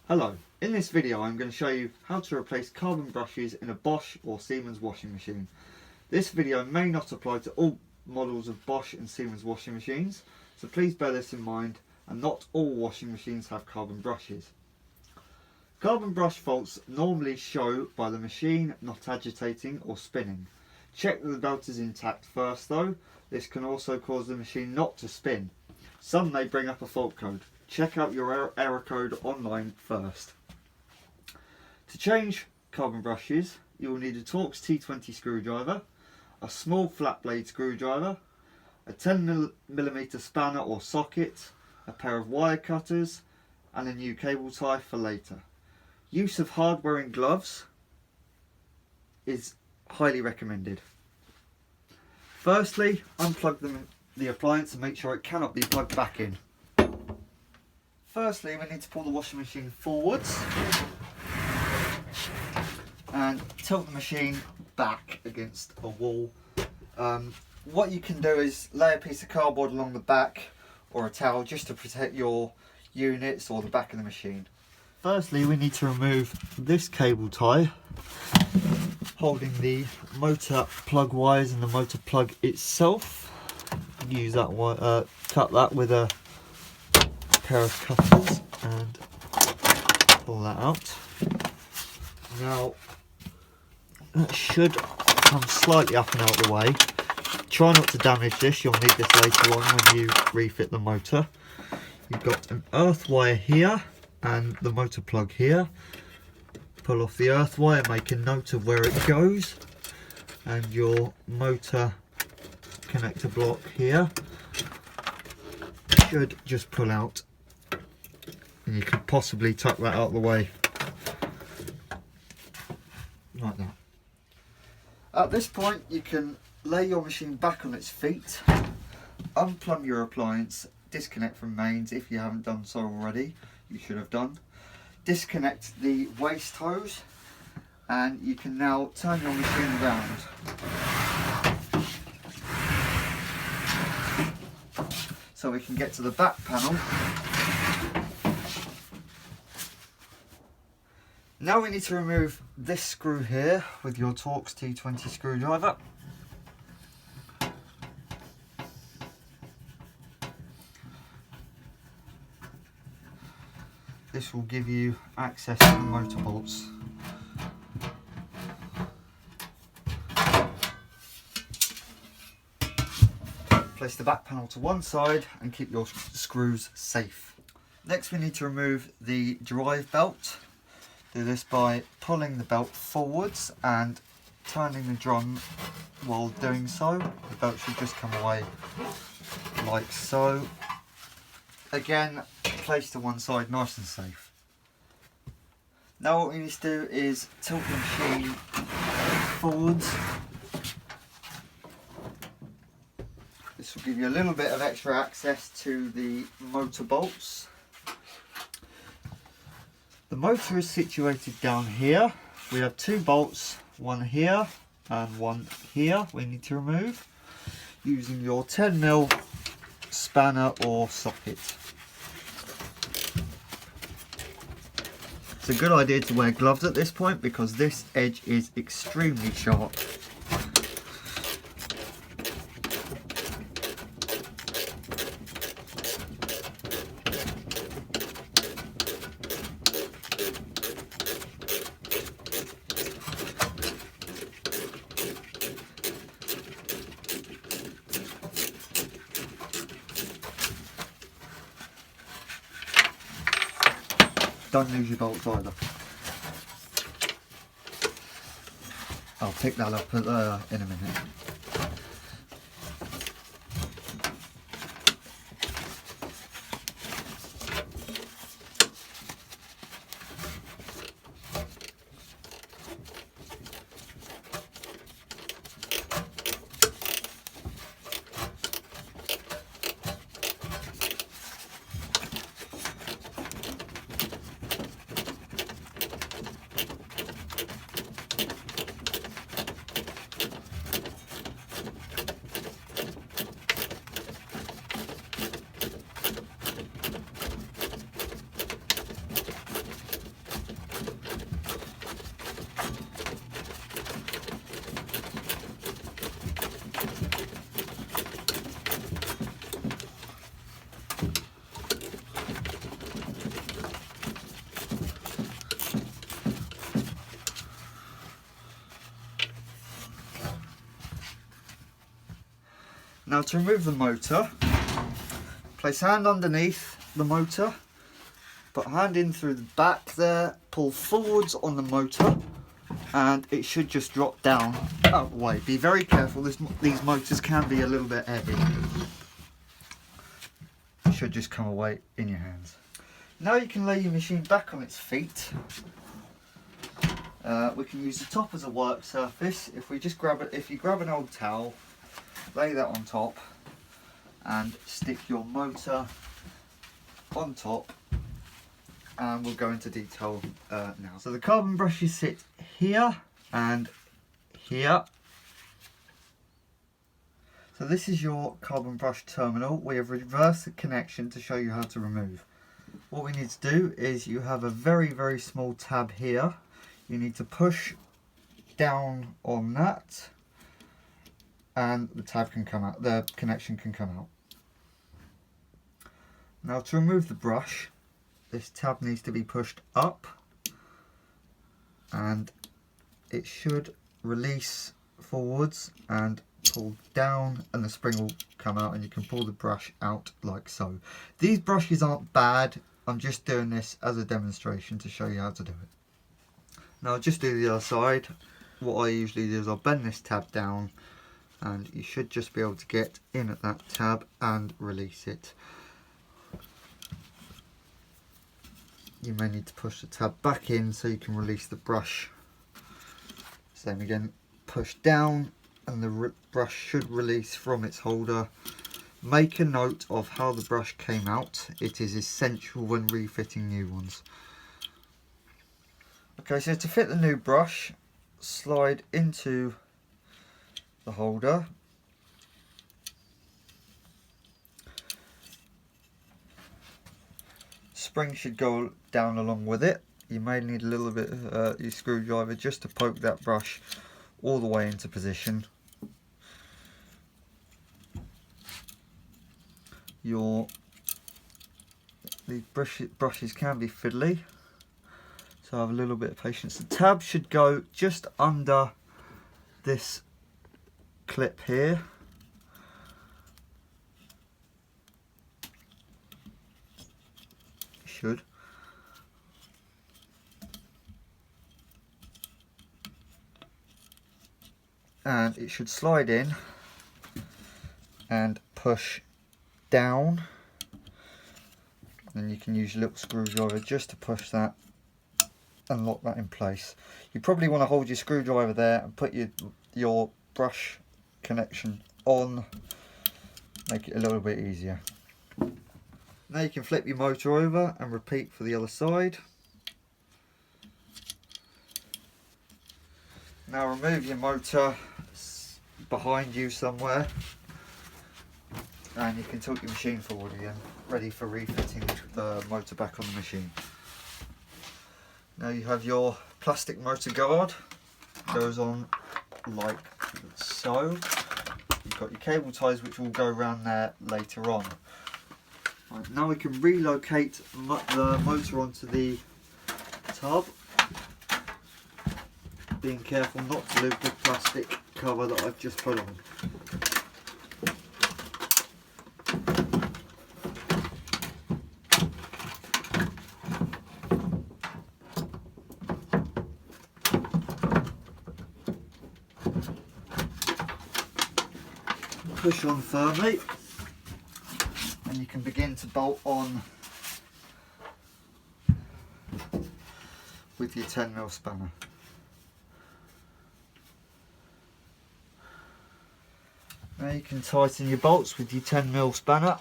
Hello, in this video I'm going to show you how to replace carbon brushes in a Bosch or Siemens washing machine. This video may not apply to all models of Bosch and Siemens washing machines, so please bear this in mind, and not all washing machines have carbon brushes. Carbon brush faults normally show by the machine not agitating or spinning. Check that the belt is intact first though. This can also cause the machine not to spin. Some may bring up a fault code. Check out your error code online first. To change carbon brushes, you will need a Torx T20 screwdriver, a small flat blade screwdriver, a 10mm spanner or socket, a pair of wire cutters, and a new cable tie for later. Use of hard wearing gloves is highly recommended. Firstly, unplug the appliance and make sure it cannot be plugged back in. Firstly, we need to pull the washing machine forwards and tilt the machine back against a wall. What you can do is lay a piece of cardboard along the back or a towel just to protect your units or the back of the machine. Firstly, we need to remove this cable tie holding the motor plug wires and the motor plug itself. Use that one, cut that with a pair of cutters and pull that out. Now that should come slightly up and out of the way. Try not to damage this, you'll need this later on when you refit the motor. You've got an earth wire here and the motor plug here. Pull off the earth wire, make a note of where it goes, and your motor connector block here should just pull out, and you could possibly tuck that out of the way like that. At this point you can lay your machine back on its feet, unplumb your appliance, disconnect from mains if you haven't done so already. You should have done. Disconnect the waste hose, and you can now turn your machine around. So we can get to the back panel. Now we need to remove this screw here with your Torx T20 screwdriver. This will give you access to the motor bolts. Place the back panel to one side and keep your screws safe. Next we need to remove the drive belt. Do this by pulling the belt forwards and turning the drum while doing so. The belt should just come away like so. Again, place to one side nice and safe. Now what we need to do is tilt the machine forwards. This will give you a little bit of extra access to the motor bolts. The motor is situated down here. We have two bolts, one here and one here we need to remove using your 10mm spanner or socket. It's a good idea to wear gloves at this point because this edge is extremely sharp. Don't lose your bolts either. I'll pick that up in a minute. Now to remove the motor, place hand underneath the motor, put hand in through the back there, pull forwards on the motor, and it should just drop down out of the way. Be very careful, these motors can be a little bit heavy. It should just come away in your hands. Now you can lay your machine back on its feet. We can use the top as a work surface. If you grab an old towel, lay that on top and stick your motor on top, and we'll go into detail now. So the carbon brushes sit here and here. So this is your carbon brush terminal. We have reversed the connection to show you how to remove. What we need to do is, you have a very, very small tab here. You need to push down on that and the tab can come out, the connection can come out. Now to remove the brush, this tab needs to be pushed up and it should release forwards and pull down, and the spring will come out and you can pull the brush out like so. These brushes aren't bad, I'm just doing this as a demonstration to show you how to do it. Now I'll just do the other side. What I usually do is I'll bend this tab down and you should just be able to get in at that tab and release it. You may need to push the tab back in so you can release the brush. Same again, push down and the brush should release from its holder. Make a note of how the brush came out. It is essential when refitting new ones. Okay, so to fit the new brush, slide into the holder. Spring should go down along with it. You may need a little bit of your screwdriver just to poke that brush all the way into position. These brushes can be fiddly, so have a little bit of patience. The tab should go just under this clip here. It should. And it should slide in and push down, and you can use a little screwdriver just to push that and lock that in place. You probably want to hold your screwdriver there and put your brush connection on, make it a little bit easier. Now you can flip your motor over and repeat for the other side. Now remove your motor behind you somewhere, and you can tilt your machine forward again, ready for refitting the motor back on the machine. Now you have your plastic motor guard, goes on like so. You've got your cable ties which will go around there later on. Right, now we can relocate the motor onto the tub, being careful not to lose the plastic cover that I've just put on. Push on firmly and you can begin to bolt on with your 10mm spanner. Now you can tighten your bolts with your 10mm spanner.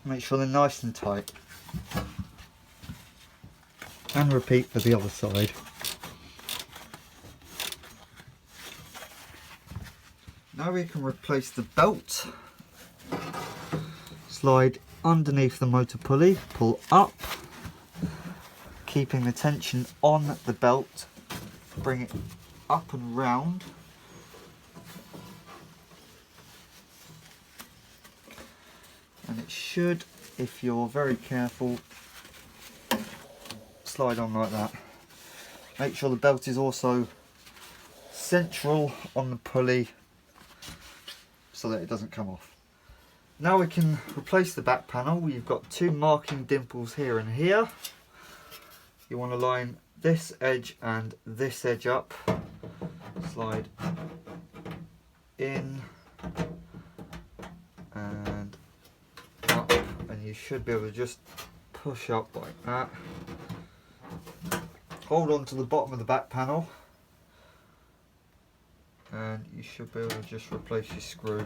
Make sure they're nice and tight. And repeat for the other side. Now we can replace the belt. Slide underneath the motor pulley, pull up, keeping the tension on the belt, bring it up and round. And it should, if you're very careful, slide on like that. Make sure the belt is also central on the pulley so that it doesn't come off. Now we can replace the back panel. You've got two marking dimples here and here. You want to line this edge and this edge up. Slide in and up, and you should be able to just push up like that. Hold on to the bottom of the back panel and you should be able to just replace your screw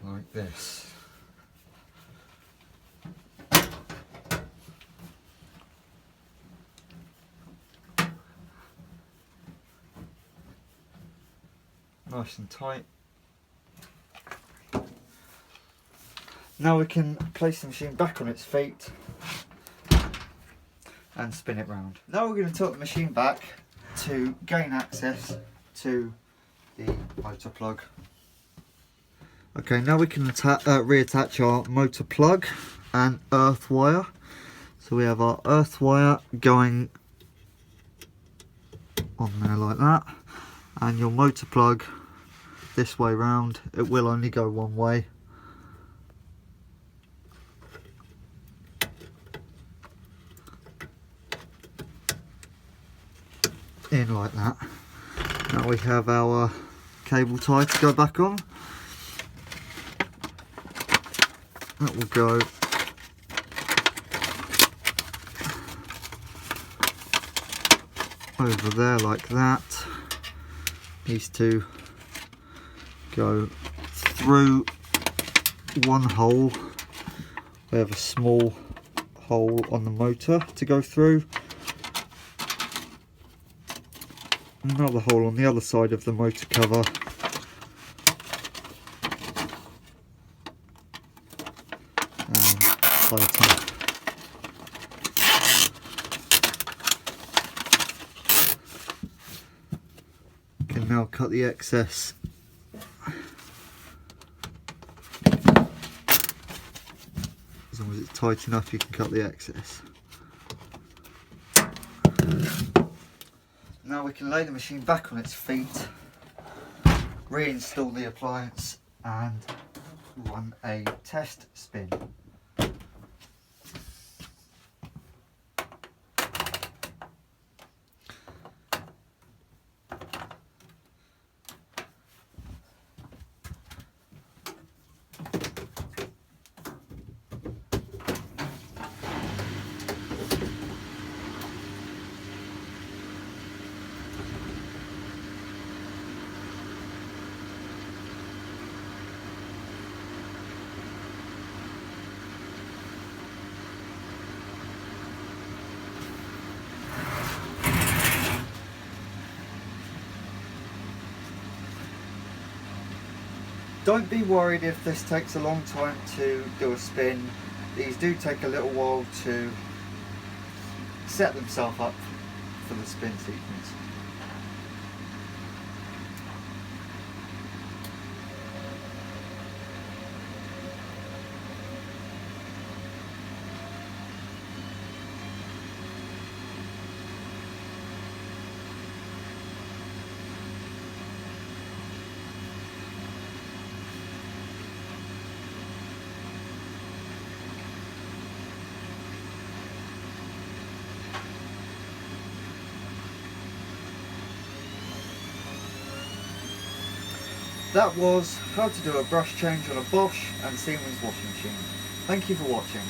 like this. Nice and tight. Now we can place the machine back on its feet and spin it round. Now we're going to tilt the machine back to gain access to the motor plug. Okay, now we can reattach our motor plug and earth wire. So we have our earth wire going on there like that, and your motor plug this way round. It will only go one way. In like that. Now we have our cable tie to go back on. That will go over there like that. These two go through one hole. We have a small hole on the motor to go through. Another hole on the other side of the motor cover. And tighten. Can now cut the excess. As long as it's tight enough, you can cut the excess. Now we can lay the machine back on its feet, reinstall the appliance and run a test spin. Don't be worried if this takes a long time to do a spin. These do take a little while to set themselves up for the spin sequence. That was how to do a brush change on a Bosch and Siemens washing machine. Thank you for watching.